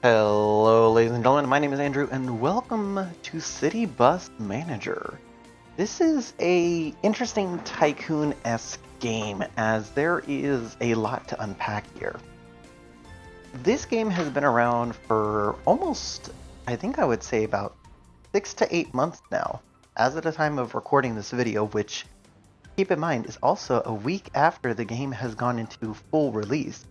Hello, ladies and gentlemen. My name is Andrew, and welcome to City Bus Manager. This is a interesting Tycoon-esque game, as there is a lot to unpack here. This game has been around for almost, I think I would say about 6 to 8 months now, as at the time of recording this video, which, keep in mind, is also a week after the game has gone into full release.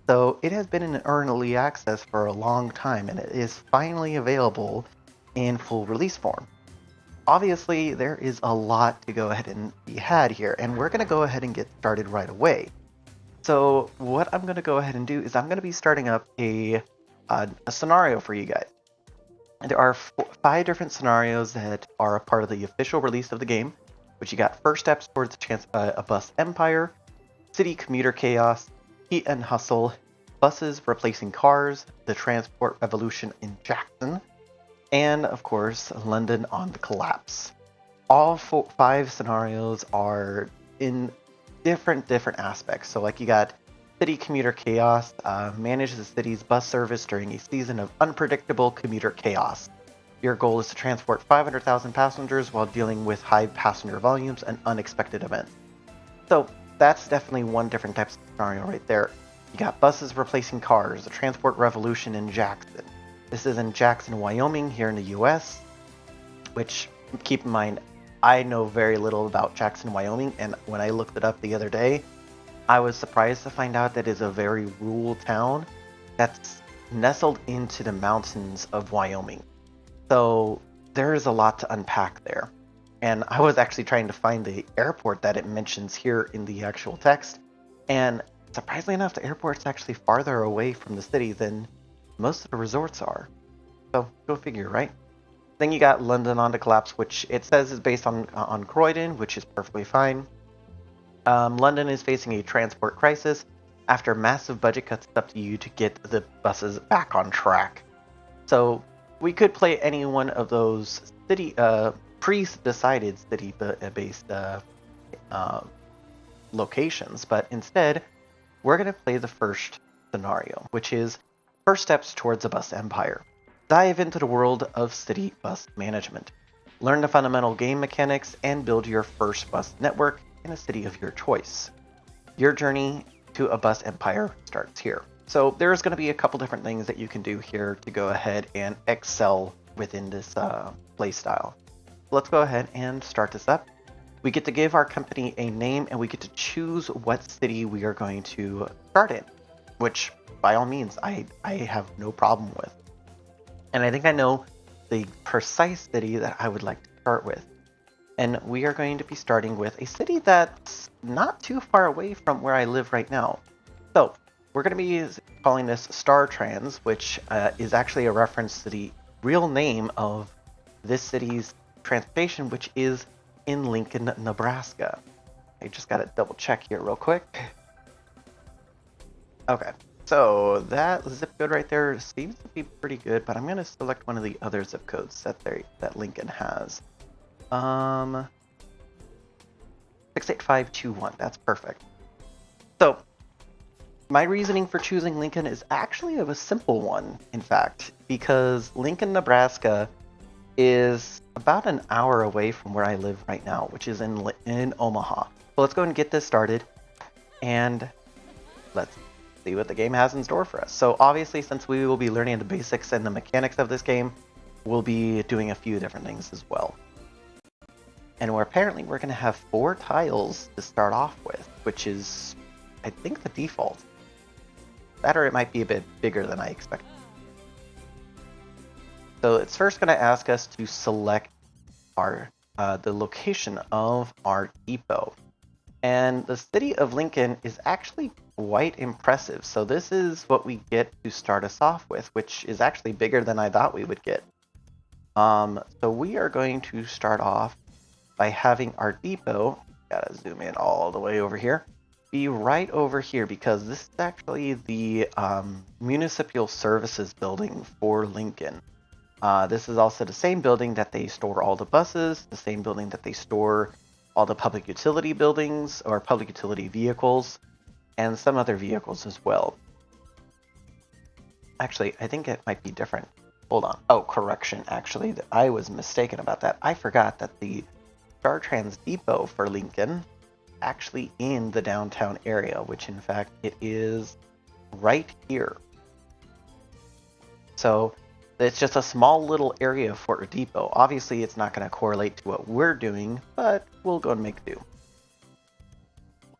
So it has been in early access for a long time, and it is finally available in full release form. Obviously, there is a lot to go ahead and be had here, and we're going to go ahead and get started right away. So what I'm going to go ahead and do is I'm going to be starting up a scenario for you guys. There are 5 different scenarios that are a part of the official release of the game, which you got first steps towards a bus empire, city commuter chaos, heat and hustle, buses replacing cars, the transport revolution in Jackson, and of course, London on the collapse. All 5 scenarios are in different aspects. So like you got city commuter chaos, manage the city's bus service during a season of unpredictable commuter chaos. Your goal is to transport 500,000 passengers while dealing with high passenger volumes and unexpected events. So that's definitely one different type of scenario right there. You got buses replacing cars, the transport revolution in Jackson. This is in Jackson, Wyoming, here in the US, which, keep in mind, I know very little about Jackson, Wyoming, and when I looked it up the other day, I was surprised to find out that it's a very rural town that's nestled into the mountains of Wyoming. So there is a lot to unpack there. And I was actually trying to find the airport that it mentions here in the actual text. And surprisingly enough, the airport's actually farther away from the city than most of the resorts are. So go figure, right? Then you got London on the collapse, which it says is based on Croydon, which is perfectly fine. London is facing a transport crisis after massive budget cuts. It's up to you to get the buses back on track. So we could play any one of those city pre-decided city-based locations, but instead we're going to play the first scenario, which is first steps towards a bus empire. Dive into the world of city bus management. Learn the fundamental game mechanics and build your first bus network in a city of your choice. Your journey to a bus empire starts here. So there's going to be a couple different things that you can do here to go ahead and excel within this playstyle. Let's go ahead and start this up. We get to give our company a name, and we get to choose what city we are going to start in, which by all means I have no problem with. And I think I know the precise city that I would like to start with. And we are going to be starting with a city that's not too far away from where I live right now. So we're going to be calling this Star Trans, which is actually a reference to the real name of this city's transportation, which is in Lincoln, Nebraska. I just got to double check here real quick. Okay, so that zip code right there seems to be pretty good, but I'm going to select one of the other zip codes that Lincoln has. 68521, that's perfect. So my reasoning for choosing Lincoln is actually a simple one, in fact, because Lincoln, Nebraska is about an hour away from where I live right now, which is in Omaha. So let's go and get this started, and let's see what the game has in store for us. So obviously, since we will be learning the basics and the mechanics of this game, we'll be doing a few different things as well. And we're going to have 4 tiles to start off with, which is, I think, the default. That, or it might be a bit bigger than I expected. So it's first going to ask us to select our the location of our depot. And the city of Lincoln is actually quite impressive. So this is what we get to start us off with, which is actually bigger than I thought we would get. So we are going to start off by having our depot, gotta zoom in all the way over here, be right over here, because this is actually the municipal services building for Lincoln. This is also the same building that they store all the buses, the same building that they store all the public utility buildings or public utility vehicles, and some other vehicles as well. Actually, I think it might be different. Hold on. Oh, correction. Actually, I was mistaken about that. I forgot that the StarTrans depot for Lincoln actually in the downtown area, which in fact it is right here. So it's just a small little area for a depot. Obviously, it's not going to correlate to what we're doing, but we'll go and make do.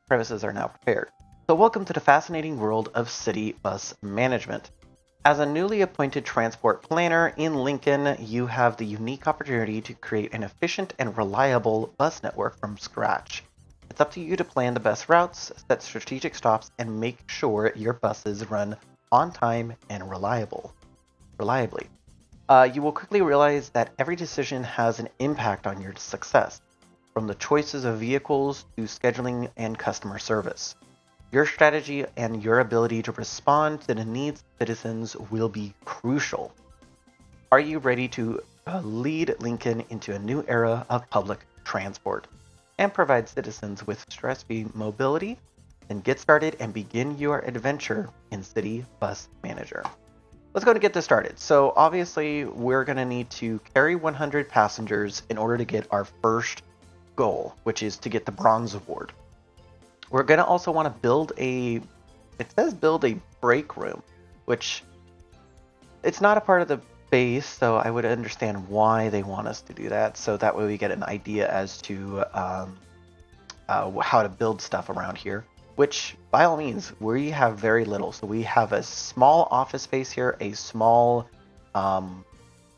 Premises are now prepared. So welcome to the fascinating world of city bus management. As a newly appointed transport planner in Lincoln, you have the unique opportunity to create an efficient and reliable bus network from scratch. It's up to you to plan the best routes, set strategic stops, and make sure your buses run on time and reliably. You will quickly realize that every decision has an impact on your success, from the choices of vehicles to scheduling and customer service. Your strategy and your ability to respond to the needs of citizens will be crucial. Are you ready to lead Lincoln into a new era of public transport and provide citizens with stress-free mobility? Then get started and begin your adventure in City Bus Manager. Let's go and get this started. So obviously we're going to need to carry 100 passengers in order to get our first goal, which is to get the Bronze Award. We're going to also want to build it says build a break room, which it's not a part of the base, so I would understand why they want us to do that. So that way we get an idea as to how to build stuff around here, which by all means, we have very little. So we have a small office space here, a small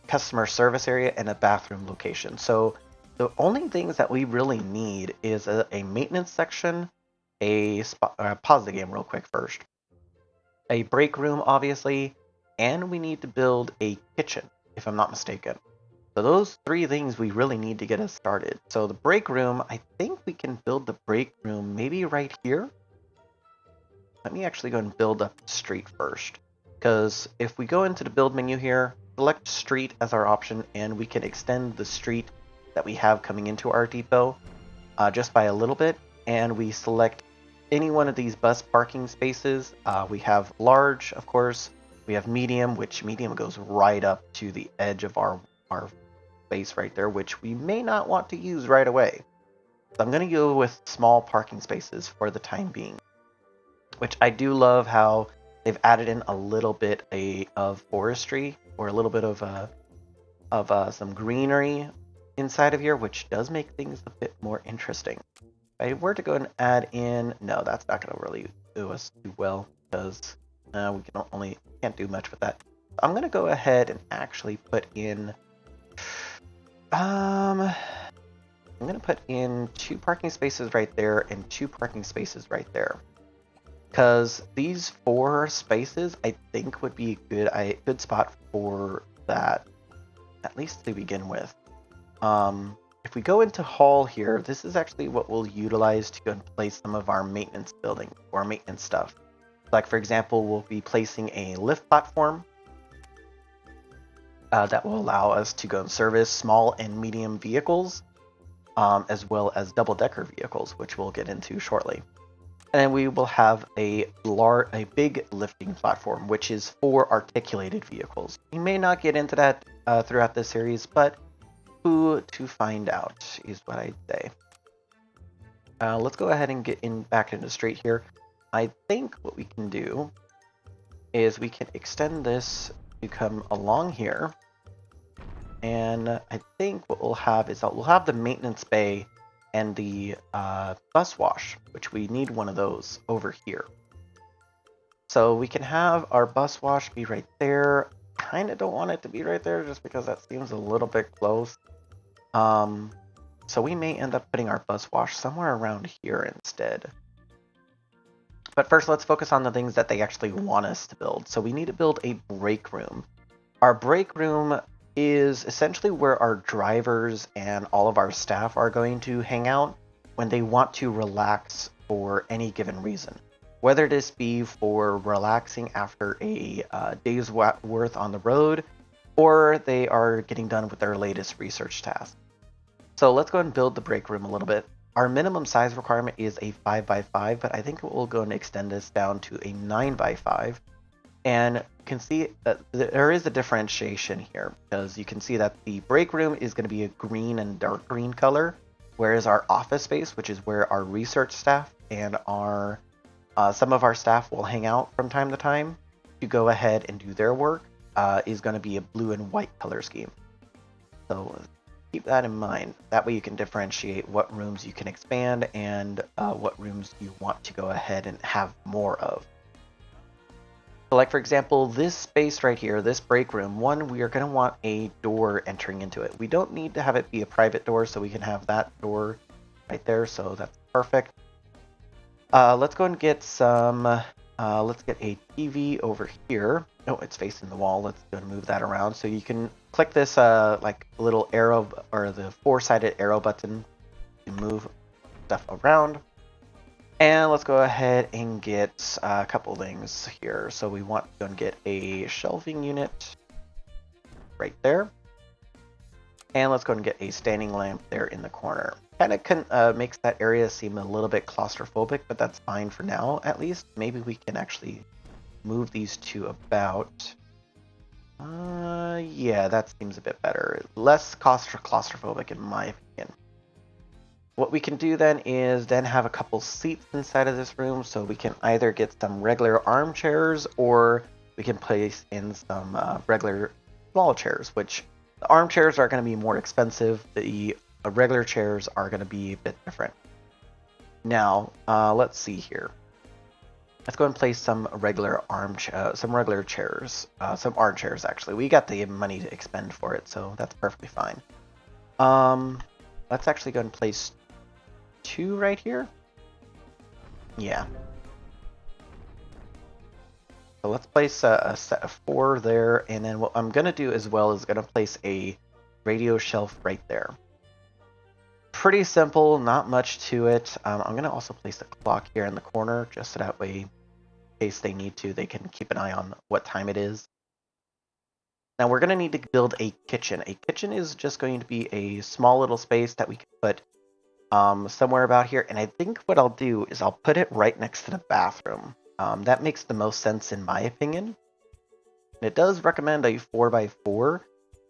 customer service area, and a bathroom location. So the only things that we really need is a maintenance section, pause the game real quick first, a break room, obviously, and we need to build a kitchen, if I'm not mistaken. So those three things we really need to get us started. So the break room, I think we can build the break room maybe right here. Let me actually go and build up the street first, because if we go into the build menu here, select street as our option, and we can extend the street that we have coming into our depot just by a little bit, and we select any one of these bus parking spaces. We have large, of course. We have medium, which medium goes right up to the edge of our space right there, which we may not want to use right away. So I'm going to go with small parking spaces for the time being, which I do love how they've added in a little bit of forestry, or a little bit of some greenery inside of here, which does make things a bit more interesting. If I were to go and add in, no, that's not going to really do us too well, because we can't do much with that. I'm going to go ahead and actually put in, I'm going to put in 2 parking spaces right there and 2 parking spaces right there, because these 4 spaces I think would be a good spot for that, at least to begin with. If we go into hall here, this is actually what we'll utilize to go and place some of our maintenance building or maintenance stuff. Like, for example, we'll be placing a lift platform that will allow us to go and service small and medium vehicles, as well as double-decker vehicles, which we'll get into shortly. And then we will have a big lifting platform, which is for articulated vehicles. We may not get into that throughout this series, but who to find out is what I'd say. Let's go ahead and get back into the street here. I think what we can do is we can extend this to come along here. And I think what we'll have is we'll have the maintenance bay and the bus wash, which we need one of those over here. So we can have our bus wash be right there. Kind of don't want it to be right there just because that seems a little bit close. So we may end up putting our bus wash somewhere around here instead. But first, let's focus on the things that they actually want us to build. So we need to build a break room. Our break room is essentially where our drivers and all of our staff are going to hang out when they want to relax for any given reason. Whether this be for relaxing after a day's worth on the road, or they are getting done with their latest research task. So let's go and build the break room a little bit. Our minimum size requirement is a 5x5, but I think we'll go and extend this down to a 9x5. And can see that there is a differentiation here, because you can see that the break room is going to be a green and dark green color, whereas our office space, which is where our research staff and our some of our staff will hang out from time to time to go ahead and do their work, is going to be a blue and white color scheme. So keep that in mind. That way you can differentiate what rooms you can expand and what rooms you want to go ahead and have more of. So like for example, this space right here, this break room, we are going to want a door entering into it. We don't need to have it be a private door, so we can have that door right there, so that's perfect. Let's go and get some, let's get a TV over here. Oh, it's facing the wall. Let's go and move that around. So you can click this like little arrow, or the four-sided arrow button to move stuff around. And let's go ahead and get a couple things here. So we want to go and get a shelving unit right there. And let's go and get a standing lamp there in the corner. Kind of makes that area seem a little bit claustrophobic, but that's fine for now, at least. Maybe we can actually move these two about. Yeah, that seems a bit better. Less claustrophobic in my opinion. What we can do then is have a couple seats inside of this room, so we can either get some regular armchairs, or we can place in some regular small chairs, which the armchairs are going to be more expensive. The regular chairs are going to be a bit different. Now, let's see here. Let's go and place some regular chairs, some armchairs actually. We got the money to expend for it, so that's perfectly fine. Let's actually go and place 2 right here. Yeah. So let's place a set of 4 there, and then what I'm going to do as well is going to place a radio shelf right there. Pretty simple, not much to it. I'm going to also place a clock here in the corner, just so that way, in case they need to, they can keep an eye on what time it is. Now we're going to need to build a kitchen. A kitchen is just going to be a small little space that we can put somewhere about here, and I think what I'll do is I'll put it right next to the bathroom. That makes the most sense in my opinion. And it does recommend a 4x4,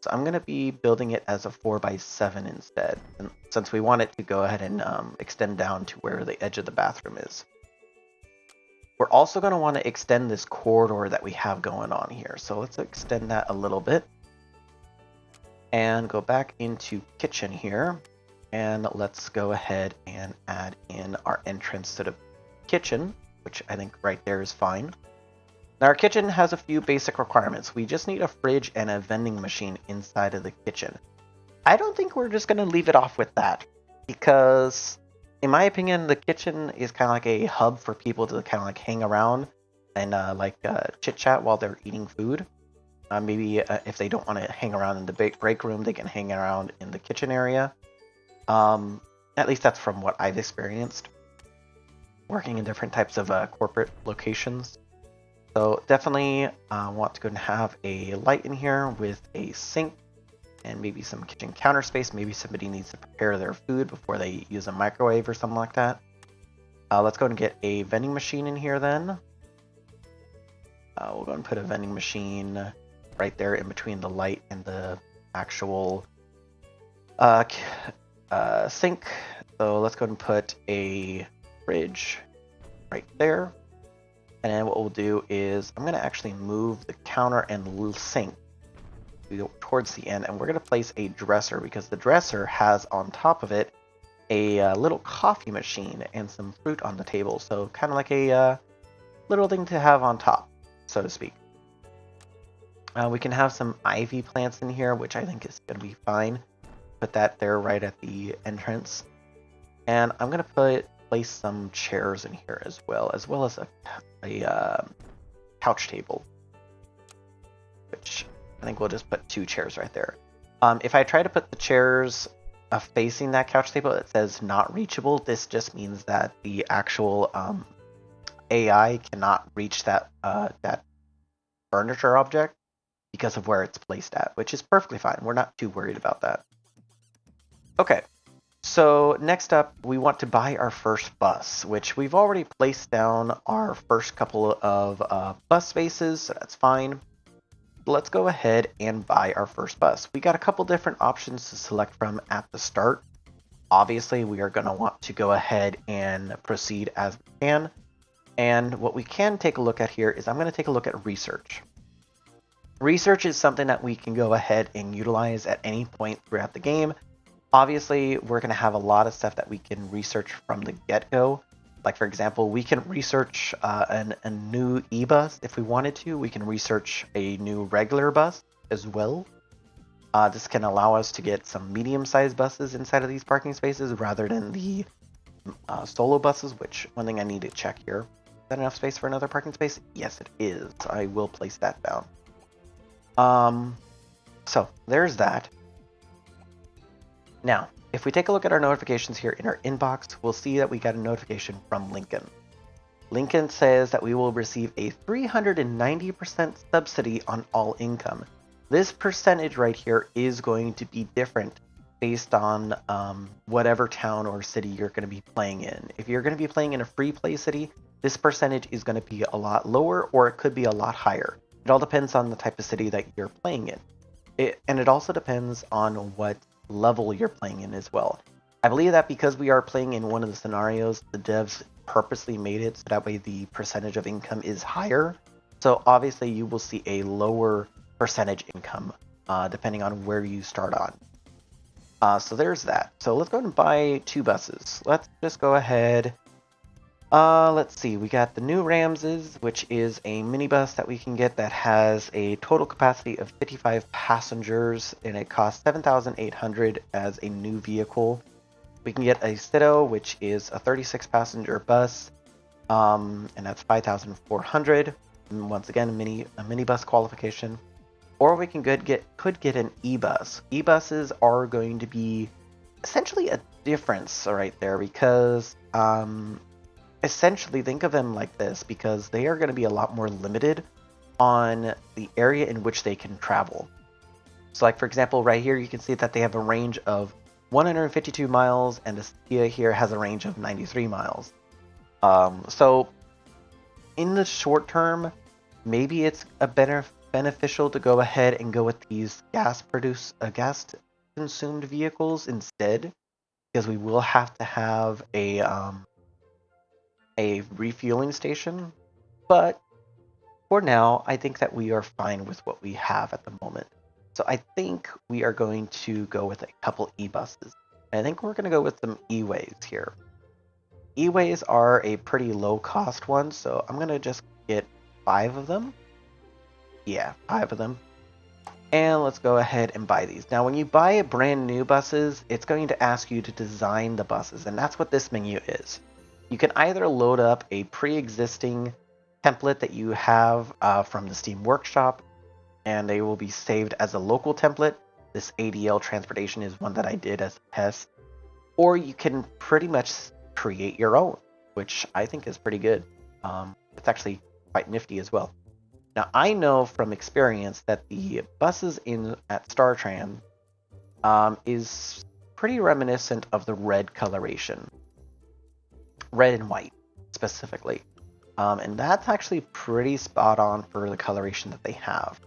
so I'm going to be building it as a 4x7 instead, and since we want it to go ahead and extend down to where the edge of the bathroom is. We're also going to want to extend this corridor that we have going on here, so let's extend that a little bit and go back into kitchen here. And let's go ahead and add in our entrance to the kitchen, which I think right there is fine. Now our kitchen has a few basic requirements. We just need a fridge and a vending machine inside of the kitchen. I don't think we're just going to leave it off with that, because in my opinion, the kitchen is kind of like a hub for people to kind of like hang around and chit chat while they're eating food. Maybe if they don't want to hang around in the break room, they can hang around in the kitchen area. At least that's from what I've experienced working in different types of corporate locations. So definitely want to go and have a light in here with a sink and maybe some kitchen counter space. Maybe somebody needs to prepare their food before they use a microwave or something like that. Let's go and get a vending machine in here then. We'll go and put a vending machine right there in between the light and the actual sink. So let's go ahead and put a fridge right there. And then what we'll do is I'm going to actually move the counter and sink towards the end, and we're going to place a dresser, because the dresser has on top of it a little coffee machine and some fruit on the table. So kind of like a little thing to have on top, so to speak. We can have some ivy plants in here, which I think is going to be fine. Put that there right at the entrance. And I'm going to place some chairs in here as well as a couch table, which I think we'll just put 2 chairs right there. If I try to put the chairs facing that couch table, it says not reachable. This just means that the actual AI cannot reach that furniture object because of where it's placed at, which is perfectly fine. We're not too worried about that. Okay, So next up, we want to buy our first bus, which we've already placed down our first couple of bus spaces, so that's fine. Let's go ahead and buy our first bus. We got a couple different options to select from at the start. Obviously, we are going to want to go ahead and proceed as we can. And what we can take a look at here is I'm going to take a look at research. Research is something that we can go ahead and utilize at any point throughout the game. Obviously, we're going to have a lot of stuff that we can research from the get-go. Like, for example, we can research a new e-bus if we wanted to. We can research a new regular bus as well. This can allow us to get some medium-sized buses inside of these parking spaces rather than the solo buses, which one thing I need to check here. Is that enough space for another parking space? Yes, it is. I will place that down. So there's that. Now, if we take a look at our notifications here in our inbox, we'll see that we got a notification from Lincoln. Lincoln says that we will receive a 390% subsidy on all income. This percentage right here is going to be different based on whatever town or city you're going to be playing in. If you're going to be playing in a free play city, this percentage is going to be a lot lower, or it could be a lot higher. It all depends on the type of city that you're playing in. And it also depends on what level you're playing in as well. I believe that because we are playing in one of the scenarios, the devs purposely made it so that way the percentage of income is higher. So obviously you will see a lower percentage income depending on where you start on. So there's that. So let's go ahead and buy 2 buses. Let's just go ahead. Let's see, we got the new Ramses, which is a minibus that we can get that has a total capacity of 55 passengers, and it costs 7,800 as a new vehicle. We can get a Citto, which is a 36 passenger bus, and that's 5,400. And once again, a minibus qualification. Or we can could get an e-bus. E-buses are going to be essentially a difference right there because essentially think of them like this, because they are going to be a lot more limited on the area in which they can travel. So like for example right here you can see that they have a range of 152 miles and the Kia here has a range of 93 miles. So in the short term maybe it's a beneficial to go ahead and go with these gas consumed vehicles instead, because we will have to have a refueling station, but for now, I think that we are fine with what we have at the moment. So I think we are going to go with a couple e-buses. I think we're going to go with some e-ways here. E-ways are a pretty low cost one, so I'm going to just get 5 of them. Yeah, 5 of them. And let's go ahead and buy these. Now, when you buy a brand new buses, it's going to ask you to design the buses, and that's what this menu is. You can either load up a pre-existing template that you have from the Steam Workshop, and they will be saved as a local template. This ADL transportation is one that I did as a test. Or you can pretty much create your own, which I think is pretty good. It's actually quite nifty as well. Now, I know from experience that the buses at StarTran is pretty reminiscent of the red coloration. Red and white, specifically. And that's actually pretty spot on for the coloration that they have.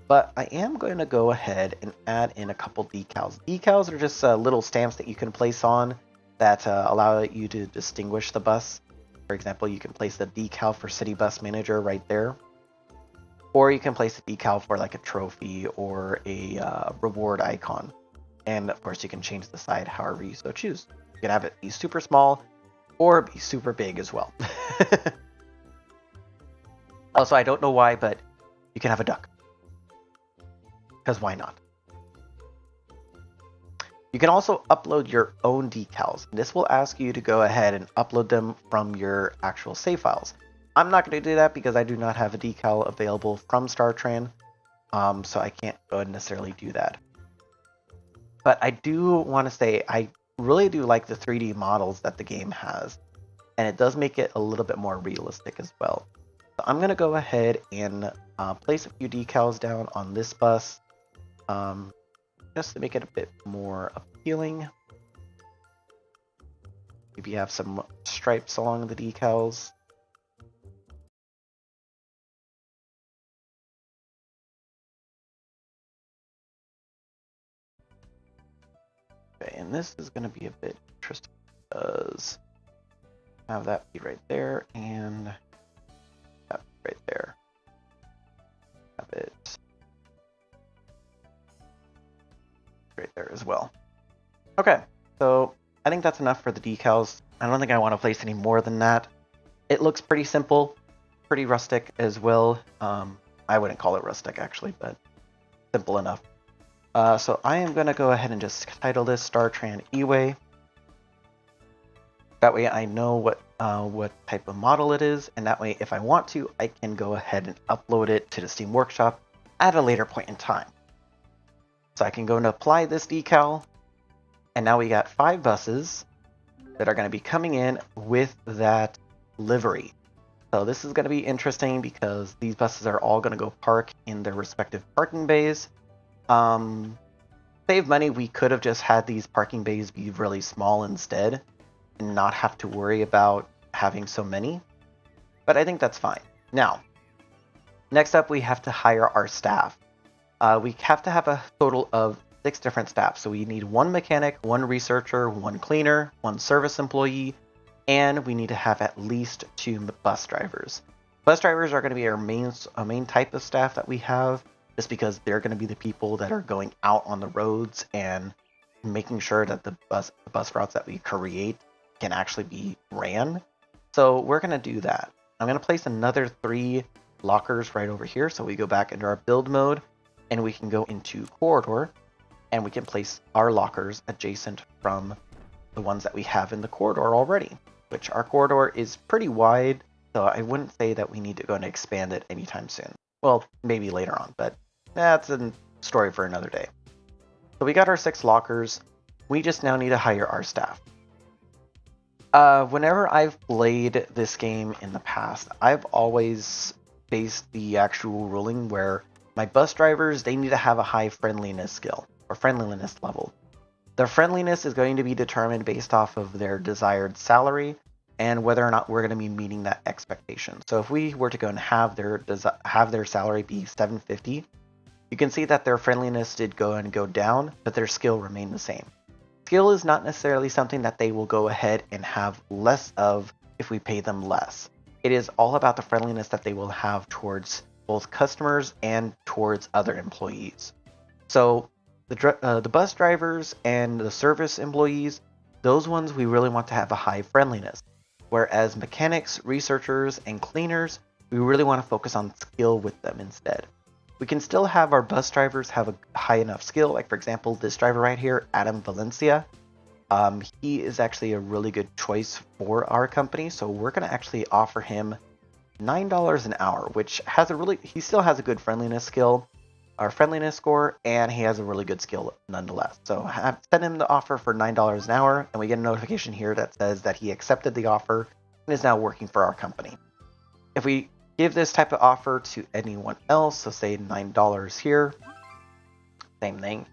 But I am going to go ahead and add in a couple decals. Decals are just little stamps that you can place on that allow you to distinguish the bus. For example, you can place the decal for City Bus Manager right there. Or you can place a decal for like a trophy or a reward icon. And of course you can change the side however you so choose. You can have it be super small or be super big as well. Also, I don't know why, but you can have a duck. Because why not? You can also upload your own decals. This will ask you to go ahead and upload them from your actual save files. I'm not going to do that because I do not have a decal available from StarTran, so I can't go ahead and necessarily do that. But I do want to say I really do like the 3D models that the game has, and it does make it a little bit more realistic as well. So I'm going to go ahead and place a few decals down on this bus, just to make it a bit more appealing. Maybe have some stripes along the decals. Okay, and this is going to be a bit interesting because have that be right there and that right there. Have it right there as well. Okay, so I think that's enough for the decals. I don't think I want to place any more than that. It looks pretty simple, pretty rustic as well. I wouldn't call it rustic actually, but simple enough. So I am going to go ahead and just title this StarTran Eway. That way I know what type of model it is, and that way if I want to, I can go ahead and upload it to the Steam Workshop at a later point in time. So I can go and apply this decal, and now we got 5 buses that are going to be coming in with that livery. So this is going to be interesting because these buses are all going to go park in their respective parking bays. Save money, we could have just had these parking bays be really small instead and not have to worry about having so many. But I think that's fine. Now, next up we have to hire our staff. We have to have a total of 6 different staff. So we need 1 mechanic, 1 researcher, 1 cleaner, 1 service employee, and we need to have at least 2 bus drivers. Bus drivers are going to be our main type of staff that we have, just because they're going to be the people that are going out on the roads and making sure that the bus routes that we create can actually be ran. So we're going to do that. I'm going to place another 3 lockers right over here. So we go back into our build mode and we can go into corridor and we can place our lockers adjacent from the ones that we have in the corridor already, which our corridor is pretty wide. So I wouldn't say that we need to go and expand it anytime soon. Well, maybe later on, but that's a story for another day. So we got our 6 lockers. We just now need to hire our staff. Whenever I've played this game in the past, I've always faced the actual ruling where my bus drivers, they need to have a high friendliness skill or friendliness level. Their friendliness is going to be determined based off of their desired salary and whether or not we're going to be meeting that expectation. So if we were to go and have their salary be $750, you can see that their friendliness did go down, but their skill remained the same. Skill is not necessarily something that they will go ahead and have less of if we pay them less. It is all about the friendliness that they will have towards both customers and towards other employees. So the bus drivers and the service employees, those ones we really want to have a high friendliness. Whereas mechanics, researchers, and cleaners, we really want to focus on skill with them instead. We can still have our bus drivers have a high enough skill, like for example, this driver right here, Adam Valencia. He is actually a really good choice for our company, so we're going to actually offer him $9 an hour, which has he still has a good friendliness skill, our friendliness score, and he has a really good skill nonetheless. So send him the offer for $9 an hour, and we get a notification here that says that he accepted the offer and is now working for our company. If we give this type of offer to anyone else, so say $9 here, same thing.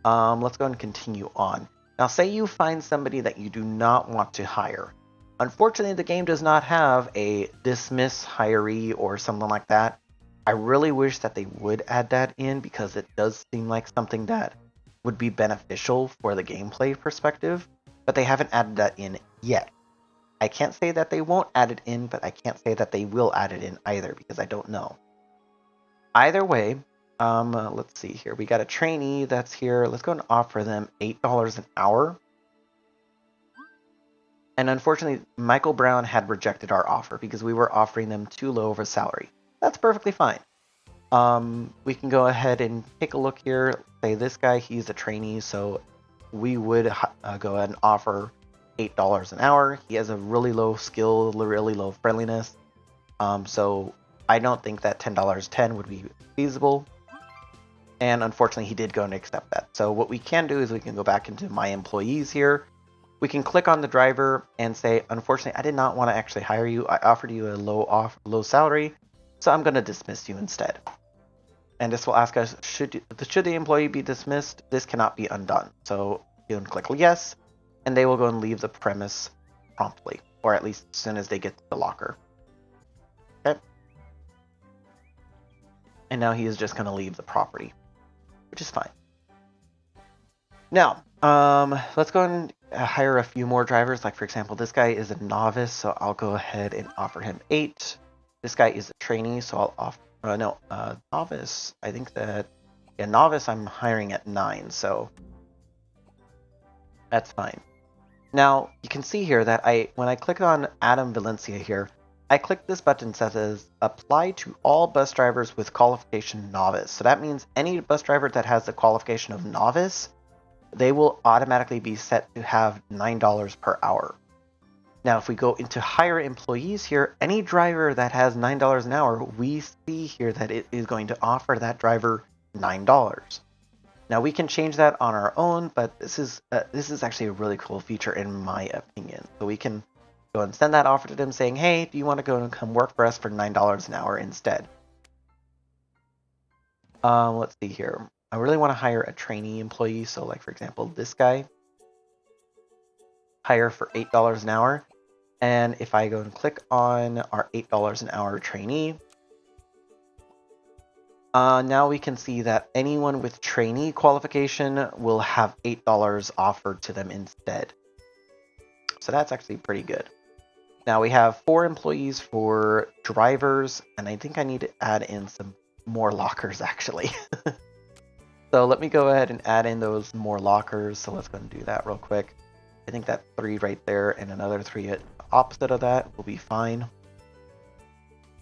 Let's go and continue on. Now say you find somebody that you do not want to hire. Unfortunately, the game does not have a dismiss hiree or something like that. I really wish that they would add that in because it does seem like something that would be beneficial for the gameplay perspective, but they haven't added that in yet. I can't say that they won't add it in, but I can't say that they will add it in either because I don't know. Either way, let's see here. We got a trainee that's here. Let's go and offer them $8 an hour. And unfortunately, Michael Brown had rejected our offer because we were offering them too low of a salary. That's perfectly fine. We can go ahead and take a look here. Say this guy, he's a trainee, so we would go ahead and offer $8 an hour. He has a really low skill, really low friendliness. So I don't think that $10 would be feasible. And unfortunately, he did go and accept that. So what we can do is we can go back into my employees here. We can click on the driver and say, unfortunately, I did not want to actually hire you. I offered you a low salary, so I'm going to dismiss you instead. And this will ask us, should the employee be dismissed? This cannot be undone. So you can click yes, and they will go and leave the premise promptly, or at least as soon as they get to the locker. Okay. And now he is just going to leave the property, which is fine. Now, let's go and hire a few more drivers. Like, for example, this guy is a novice, so I'll go ahead and offer him 8. This guy is a trainee, so I'll offer, novice. I think that, yeah, novice I'm hiring at 9, so that's fine. Now, you can see here that when I click on Adam Valencia here, I click this button that says apply to all bus drivers with qualification novice. So that means any bus driver that has the qualification of novice, they will automatically be set to have $9 per hour. Now, if we go into hire employees here, any driver that has $9 an hour, we see here that it is going to offer that driver $9. Now, we can change that on our own, but this is actually a really cool feature in my opinion. So we can go and send that offer to them saying, hey, do you want to go and come work for us for $9 an hour instead? Let's see here. I really want to hire a trainee employee. So like, for example, this guy, hire for $8 an hour. And if I go and click on our $8 an hour trainee, now we can see that anyone with trainee qualification will have $8 offered to them instead. So that's actually pretty good. Now we have 4 employees for drivers, and I think I need to add in some more lockers actually. So let me go ahead and add in those more lockers. So let's go and do that real quick. I think that 3 right there and another 3 opposite of that will be fine.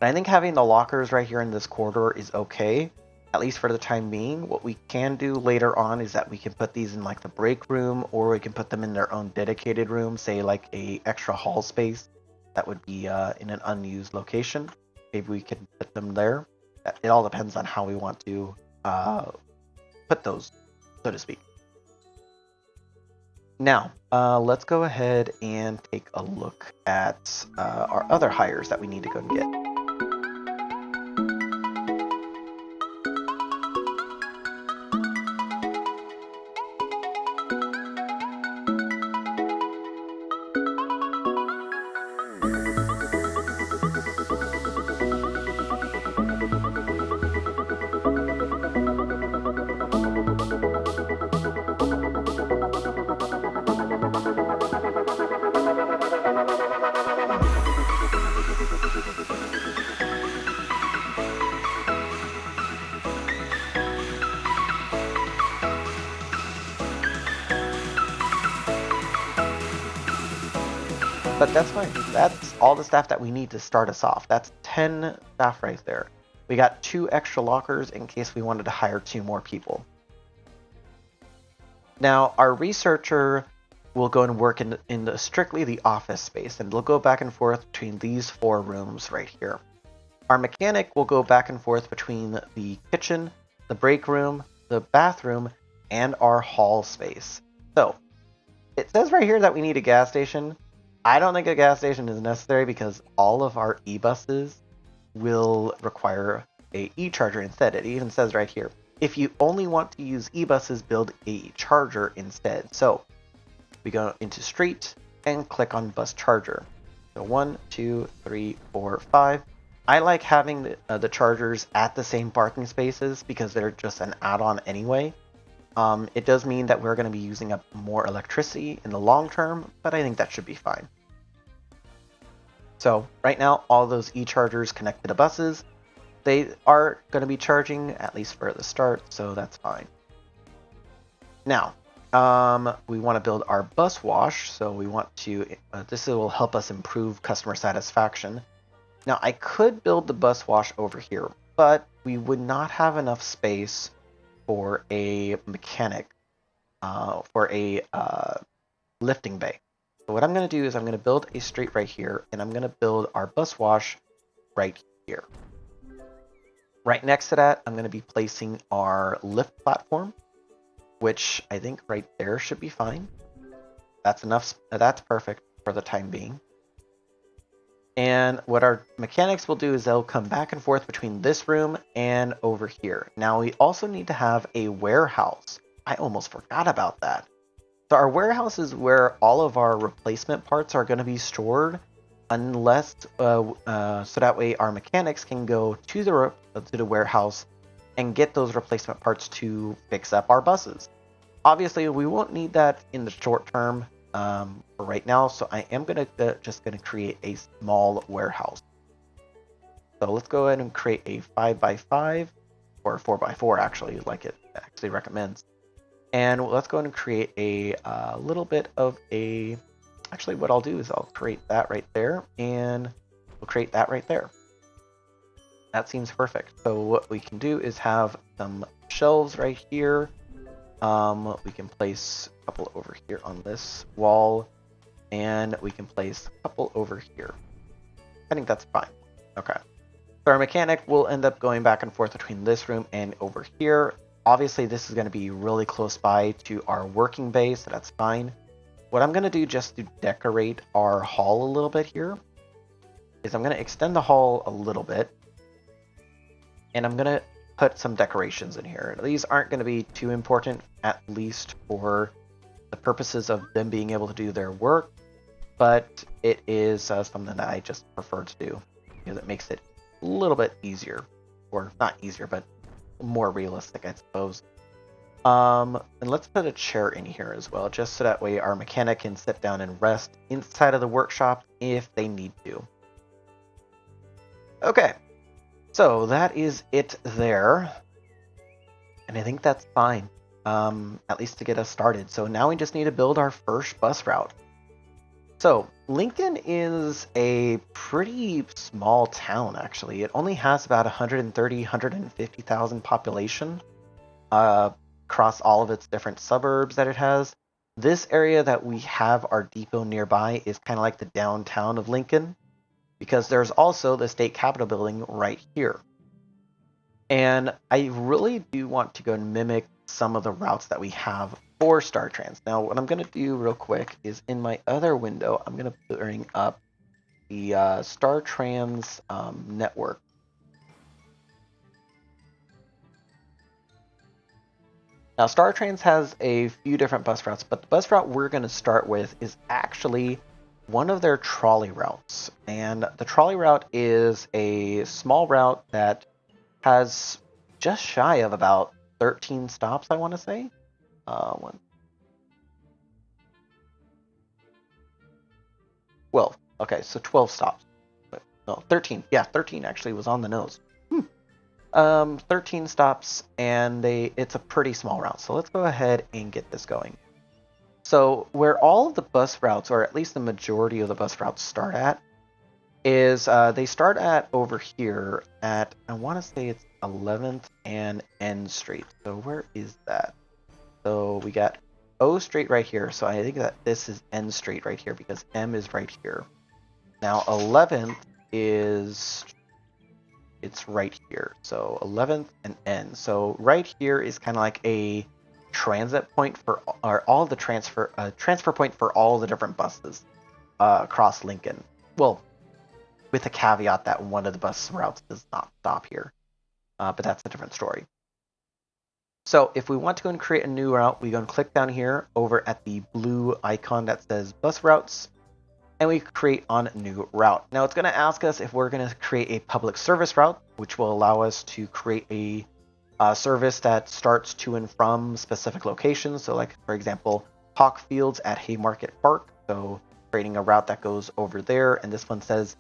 And I think having the lockers right here in this corridor is okay, at least for the time being. What we can do later on is that we can put these in like the break room, or we can put them in their own dedicated room, say like a extra hall space that would be in an unused location. Maybe we can put them there. It all depends on how we want to put those, so to speak. Now, let's go ahead and take a look at our other hires that we need to go and get. But that's fine. That's all the staff that we need to start us off. That's 10 staff right there. We got 2 extra lockers in case we wanted to hire 2 more people. Now, our researcher will go and work in strictly the office space, and they'll go back and forth between these 4 rooms right here. Our mechanic will go back and forth between the kitchen, the break room, the bathroom, and our hall space. So, it says right here that we need a gas station. I don't think a gas station is necessary because all of our e-buses will require a e-charger instead. It even says right here, if you only want to use e-buses, build a charger instead. So we go into street and click on bus charger. So 1, 2, 3, 4, 5. I like having the chargers at the same parking spaces because they're just an add-on anyway. It does mean that we're going to be using up more electricity in the long term, but I think that should be fine. So right now, all those e-chargers connect to the buses. They are going to be charging, at least for the start, so that's fine. Now, we want to build our bus wash, so we want to, this will help us improve customer satisfaction. Now, I could build the bus wash over here, but we would not have enough space for a mechanic, for a lifting bay. So what I'm going to do is I'm going to build a street right here, and I'm going to build our bus wash right here. Right next to that, I'm going to be placing our lift platform, which I think right there should be fine. That's enough. That's perfect for the time being. And what our mechanics will do is they'll come back and forth between this room and over here. Now we also need to have a warehouse. I almost forgot about that. So our warehouse is where all of our replacement parts are going to be stored, unless so that way our mechanics can go to the warehouse and get those replacement parts to fix up our buses. Obviously, we won't need that in the short term for right now, so I am just gonna create a small warehouse. So let's go ahead and create a 5x5 or 4x4 actually, like it actually recommends. And let's go ahead and create a little bit of a. Actually, what I'll do is I'll create that right there, and we'll create that right there. That seems perfect. So what we can do is have some shelves right here. We can place a couple over here on this wall, and we can place a couple over here. I think that's fine. Okay. So our mechanic will end up going back and forth between this room and over here. Obviously, this is going to be really close by to our working bay, so that's fine. What I'm going to do just to decorate our hall a little bit here is I'm going to extend the hall a little bit, and I'm going to put some decorations in here. These aren't going to be too important, at least for the purposes of them being able to do their work, but it is something that I just prefer to do because it makes it a little bit easier, or not easier, but more realistic, I suppose. And let's put a chair in here as well, just so that way our mechanic can sit down and rest inside of the workshop if they need to. Okay, so that is it there. And I think that's fine, at least to get us started. So now we just need to build our first bus route. So Lincoln is a pretty small town, actually. It only has about 130, 150,000 population across all of its different suburbs that it has. This area that we have our depot nearby is kind of like the downtown of Lincoln, because there's also the state capitol building right here. And I really do want to go and mimic some of the routes that we have for StarTrans. Now, what I'm going to do real quick is in my other window, I'm going to bring up the StarTrans network. Now, StarTrans has a few different bus routes, but the bus route we're going to start with is actually one of their trolley routes. And the trolley route is a small route that has just shy of about 13 stops, I want to say. 12. Okay, so 12 stops. No, 13. Yeah, 13 actually was on the nose. 13 stops, and it's a pretty small route. So let's go ahead and get this going. So where all of the bus routes, or at least the majority of the bus routes start at, is they start at over here at, I want to say it's 11th and N Street. So where is that? So we got O Street right here. So I think that this is N Street right here because M is right here. Now 11th is, it's right here. So 11th and N. So right here is kind of like a transit point for, or all the transfer point for all the different buses across Lincoln. Well, with a caveat that one of the bus routes does not stop here. But that's a different story. So if we want to go and create a new route, we go and click down here over at the blue icon that says bus routes, and we create on new route. Now it's going to ask us if we're going to create a public service route, which will allow us to create a service that starts to and from specific locations. So like, for example, Hawk Fields at Haymarket Park. So creating a route that goes over there. And this one says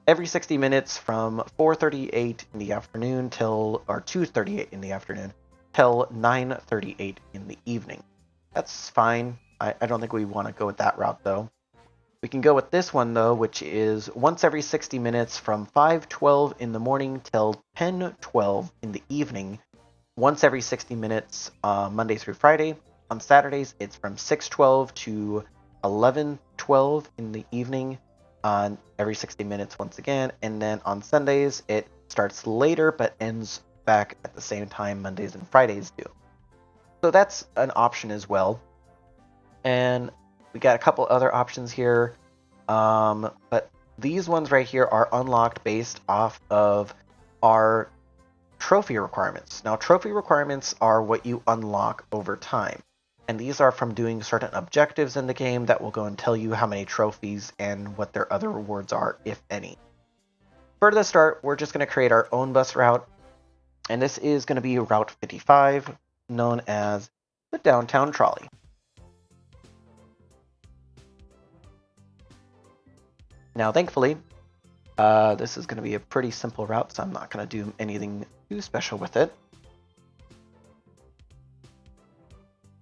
every 60 minutes from 4:38 in the afternoon till, or 2:38 in the afternoon till 9:38 in the evening. That's fine. I don't think we want to go with that route though. We can go with this one though, which is once every 60 minutes from 5:12 in the morning till 10:12 in the evening. Once every 60 minutes, Monday through Friday. On Saturdays, it's from 6:12 to 11:12 in the evening. On every 60 minutes once again, and then on Sundays it starts later but ends back at the same time Mondays and Fridays do. So that's an option as well. And we got a couple other options here, but these ones right here are unlocked based off of our trophy requirements. Now trophy requirements are what you unlock over time, and these are from doing certain objectives in the game that will go and tell you how many trophies and what their other rewards are, if any. For the start, we're just going to create our own bus route, and this is going to be Route 55, known as the Downtown Trolley. Now, thankfully, this is going to be a pretty simple route, so I'm not going to do anything too special with it.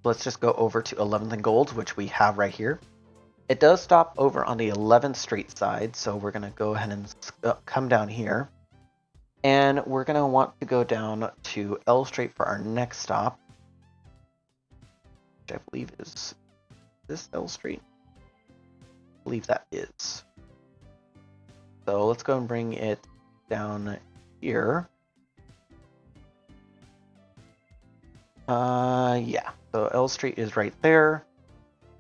Let's just go over to 11th and Gold, which we have right here. It does stop over on the 11th Street side, so we're going to go ahead and come down here. And we're going to want to go down to L Street for our next stop, which I believe is this L Street. I believe that is. So let's go and bring it down here. Yeah, so L Street is right there.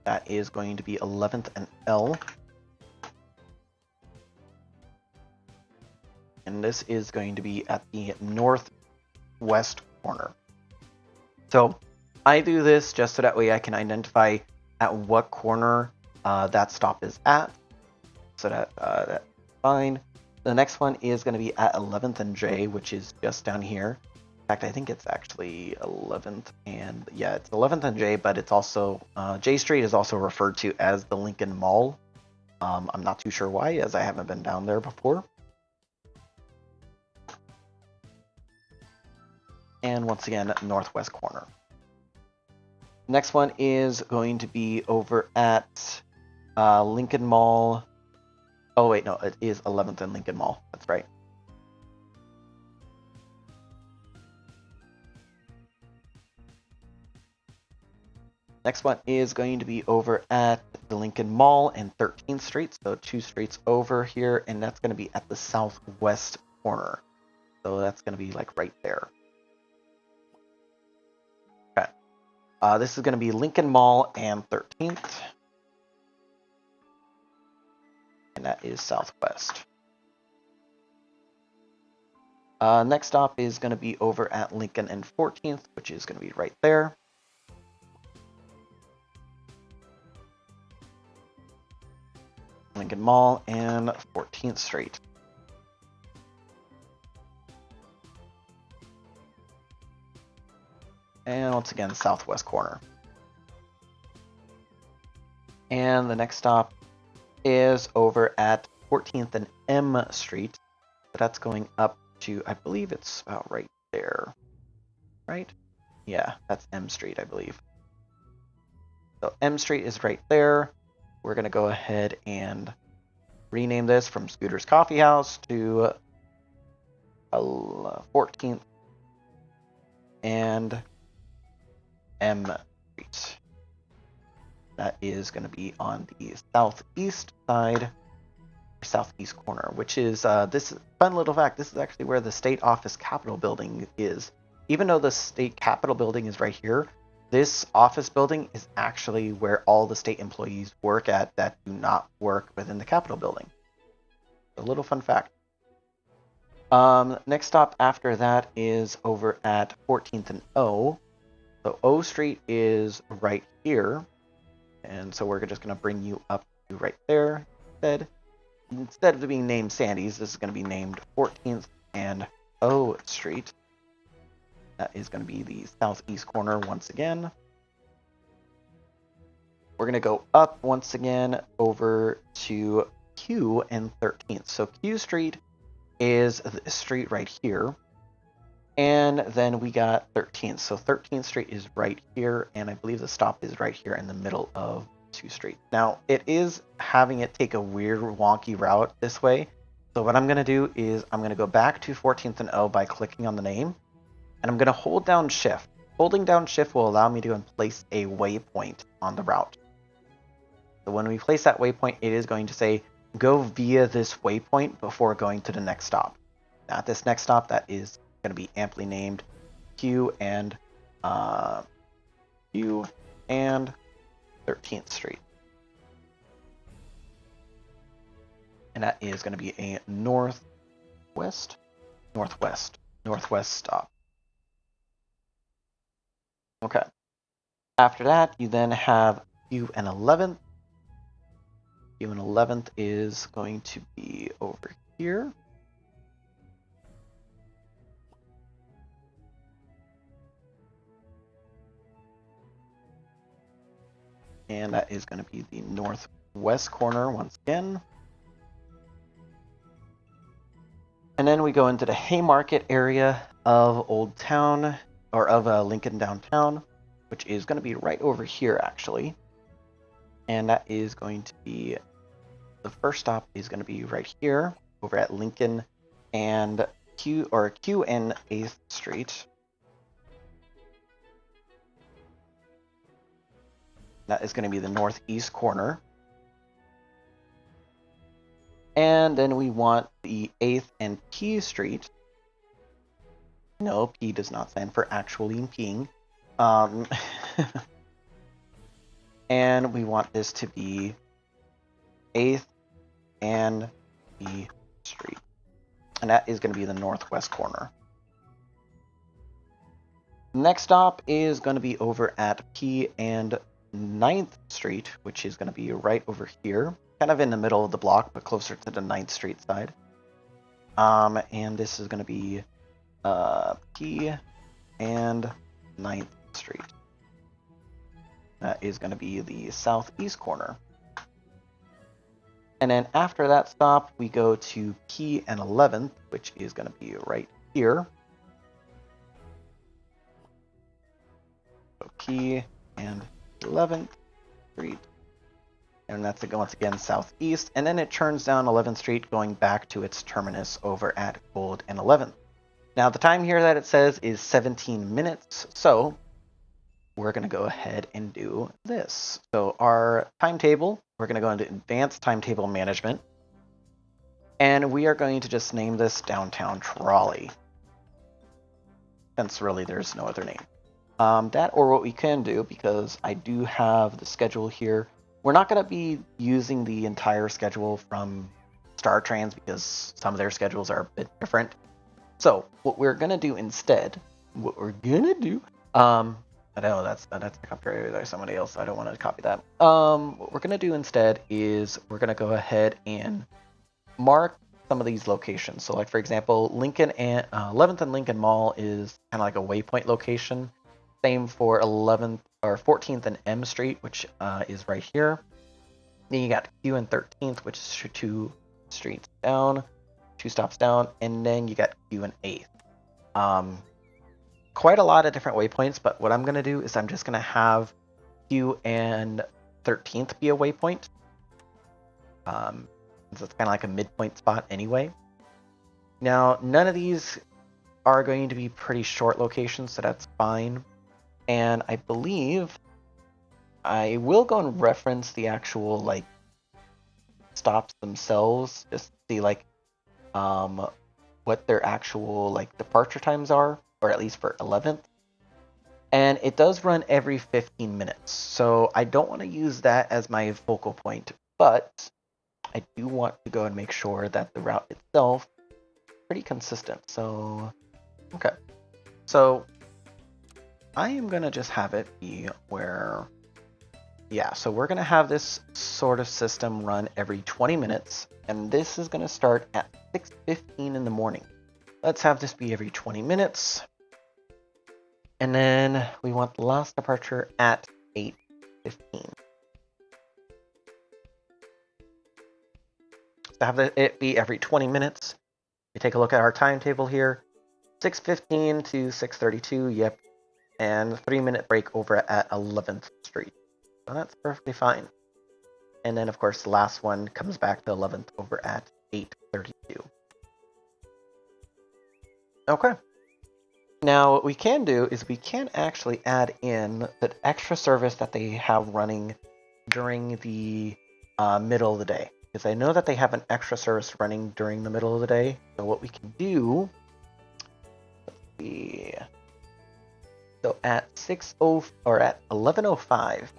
That is going to be 11th and L. And this is going to be at the northwest corner. So I do this just so that way I can identify at what corner that stop is at. So that's fine. The next one is going to be at 11th and J, which is just down here. In fact, I think it's actually 11th and yeah, it's 11th and J, but it's also J Street is also referred to as the Lincoln Mall. I'm not too sure why, as I haven't been down there before. And once again, northwest corner. Next one is going to be over at Lincoln Mall. Oh wait, no, it is 11th and Lincoln Mall. That's right. Next one is going to be over at the Lincoln Mall and 13th Street, so 2 streets over here, and that's going to be at the southwest corner. So that's going to be like right there. Okay. This is going to be Lincoln Mall and 13th. And that is southwest. Next stop is going to be over at Lincoln and 14th, which is going to be right there. Lincoln Mall and 14th Street. And once again, southwest corner. And the next stop is over at 14th and M Street. So that's going up to, I believe it's about right there. Right? Yeah, that's M Street, I believe. So M Street is right there. We're going to go ahead and rename this from Scooter's Coffee House to 14th and M Street. That is going to be on the southeast side, or southeast corner, which is this fun little fact. This is actually where the state office capitol building is. Even though the state capitol building is right here, this office building is actually where all the state employees work at that do not work within the capitol building. A little fun fact. Next stop after that is over at 14th and O. So O Street is right here. And so we're just going to bring you up to right there instead. Instead of being named Sandy's, this is going to be named 14th and O Street. That is going to be the southeast corner once again. We're going to go up once again over to Q and 13th. So Q Street is the street right here. And then we got 13th. So 13th Street is right here. And I believe the stop is right here in the middle of 2 Street. Now, it is having it take a weird, wonky route this way. So what I'm going to do is I'm going to go back to 14th and O by clicking on the name. And I'm going to hold down Shift. Holding down Shift will allow me to place a waypoint on the route. So when we place that waypoint, it is going to say, go via this waypoint before going to the next stop. Now, at this next stop, that is going to be amply named Q and 13th Street. And that is going to be a northwest stop. Okay. After that, you then have Q and 11th. Q and 11th is going to be over here. And that is going to be the northwest corner once again. And then we go into the Haymarket area of Old Town, or of Lincoln Downtown, which is going to be right over here, actually. And that is going to be, the first stop is going to be right here, over at Lincoln and Q and 8th Street. That is going to be the northeast corner. And then we want the 8th and P Street. No, P does not stand for actually peeing. And we want this to be 8th and P Street. And that is going to be the northwest corner. Next stop is going to be over at P and 9th Street, which is going to be right over here. Kind of in the middle of the block, but closer to the 9th Street side. And this is going to be P and 9th Street. That is going to be the southeast corner. And then after that stop, we go to P and 11th, which is going to be right here. So P and 11th Street. And that's once again southeast. And then it turns down 11th Street, going back to its terminus over at Gold and 11th. Now, the time here that it says is 17 minutes. So we're going to go ahead and do this. So our timetable, we're going to go into advanced timetable management. And we are going to just name this Downtown Trolley. Since really there's no other name. That, or what we can do, because I do have the schedule here. We're not going to be using the entire schedule from Star Trans because some of their schedules are a bit different. So what we're going to do instead, I know that's copyrighted by somebody else, so I don't want to copy that. What we're going to do instead is we're going to go ahead and mark some of these locations. So like, for example, Lincoln and 11th and Lincoln Mall is kind of like a waypoint location. Same for 11th or 14th and M Street, which is right here. Then you got Q and 13th, which is 2 streets down, 2 stops down, and then you got Q and 8th. Quite a lot of different waypoints, but what I'm going to do is I'm just going to have Q and 13th be a waypoint. So it's kind of like a midpoint spot anyway. Now, none of these are going to be pretty short locations, so that's fine. And I believe I will go and reference the actual like stops themselves, just to see like what their actual like departure times are, or at least for 11th. And it does run every 15 minutes, so I don't want to use that as my focal point, but I do want to go and make sure that the route itself is pretty consistent. So, okay. So I am going to just have it be where, yeah, so we're going to have this sort of system run every 20 minutes, and this is going to start at 6:15 in the morning. Let's have this be every 20 minutes. And then we want the last departure at 8:15. So have it be every 20 minutes. You take a look at our timetable here. 6:15 to 6:32, yep. And 3-minute break over at 11th Street. So that's perfectly fine. And then, of course, the last one comes back to 11th over at 8:32. Okay. Now, what we can do is we can actually add in the extra service that they have running during the middle of the day. Because I know that they have an extra service running during the middle of the day. So what we can do, let's see. So at 11:05,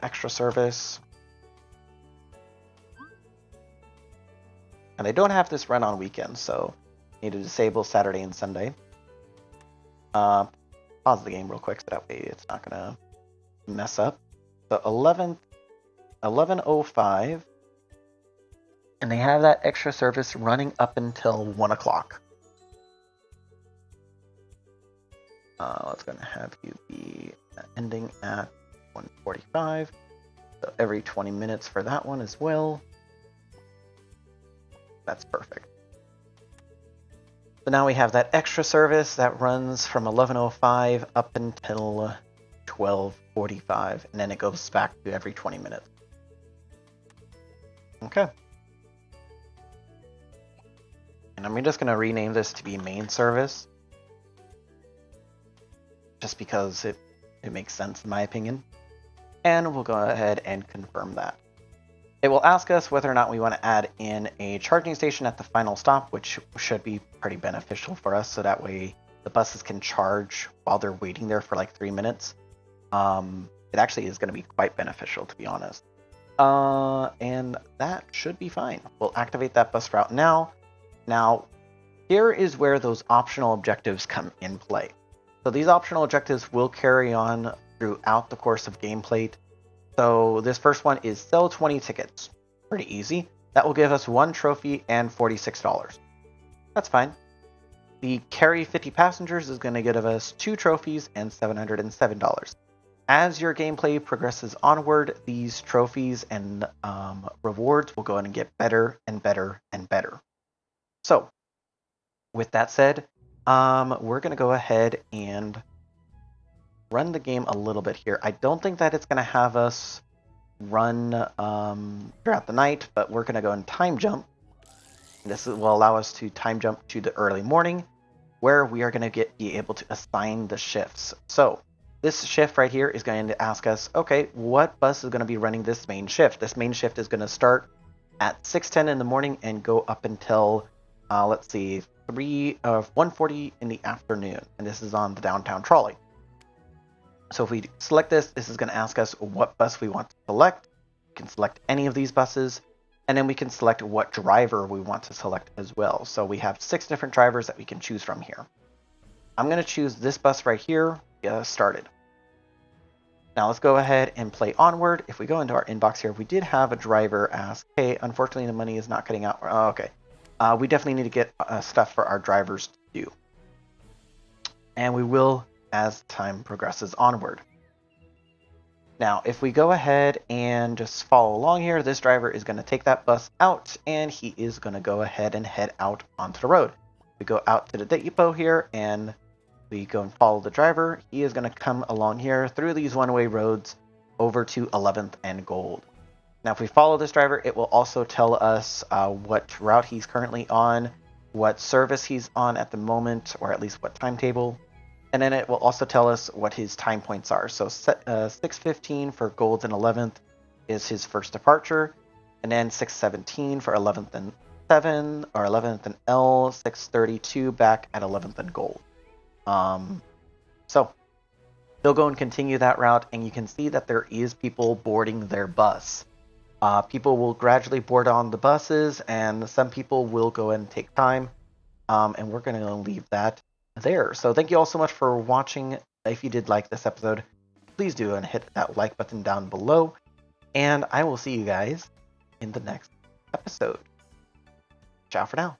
extra service. And I don't have this run on weekends, so need to disable Saturday and Sunday. pause the game real quick so that way it's not gonna mess up. So 11:05, and they have that extra service running up until 1 o'clock. It's gonna have you be ending at 1:45. So every 20 minutes for that one as well. That's perfect. So now we have that extra service that runs from 11:05 up until 12:45, and then it goes back to every 20 minutes. Okay. And I'm just going to rename this to be main service, just because it makes sense in my opinion. And we'll go ahead and confirm that. It will ask us whether or not we want to add in a charging station at the final stop, which should be pretty beneficial for us, so that way the buses can charge while they're waiting there for like 3 minutes. It actually is going to be quite beneficial, to be honest. And that should be fine. We'll activate that bus route now. Now, here is where those optional objectives come in play. So these optional objectives will carry on throughout the course of gameplay. So this first one is sell 20 tickets. Pretty easy. That will give us 1 trophy and $46. That's fine. The carry 50 passengers is going to give us 2 trophies and $707. As your gameplay progresses onward, these trophies and rewards will go on and get better and better and better. So, with that said, we're going to go ahead and run the game a little bit here. I don't think that it's going to have us run throughout the night, but we're going to go and time jump. This will allow us to time jump to the early morning, where we are going to be able to assign the shifts. So, this shift right here is going to ask us, okay, what bus is going to be running this main shift? This main shift is going to start at 6:10 in the morning and go up until, let's see, 1:40 in the afternoon. And this is on the downtown trolley. So if we select this, this is going to ask us what bus we want to select. We can select any of these buses, and then we can select what driver we want to select as well. So we have 6 different drivers that we can choose from here. I'm going to choose this bus right here. Get us started. Now let's go ahead and play onward. If we go into our inbox here, we did have a driver ask, hey, unfortunately the money is not cutting out. Oh, okay. We definitely need to get stuff for our drivers to do. And we will as time progresses onward. Now, if we go ahead and just follow along here, this driver is going to take that bus out, and he is going to go ahead and head out onto the road. We go out to the depot here, and we go and follow the driver. He is going to come along here through these one-way roads over to 11th and Gold. Now, if we follow this driver, it will also tell us what route he's currently on, what service he's on at the moment, or at least what timetable. And then it will also tell us what his time points are. So 6:15 for Gold and 11th is his first departure. And then 6:17 for 11th and 7, or 11th and L, 6:32 back at 11th and Gold. So they'll go and continue that route, and you can see that there is people boarding their bus. People will gradually board on the buses, and some people will go and take time, and we're going to leave that there. So thank you all so much for watching. If you did like this episode, please do and hit that like button down below, and I will see you guys in the next episode. Ciao for now.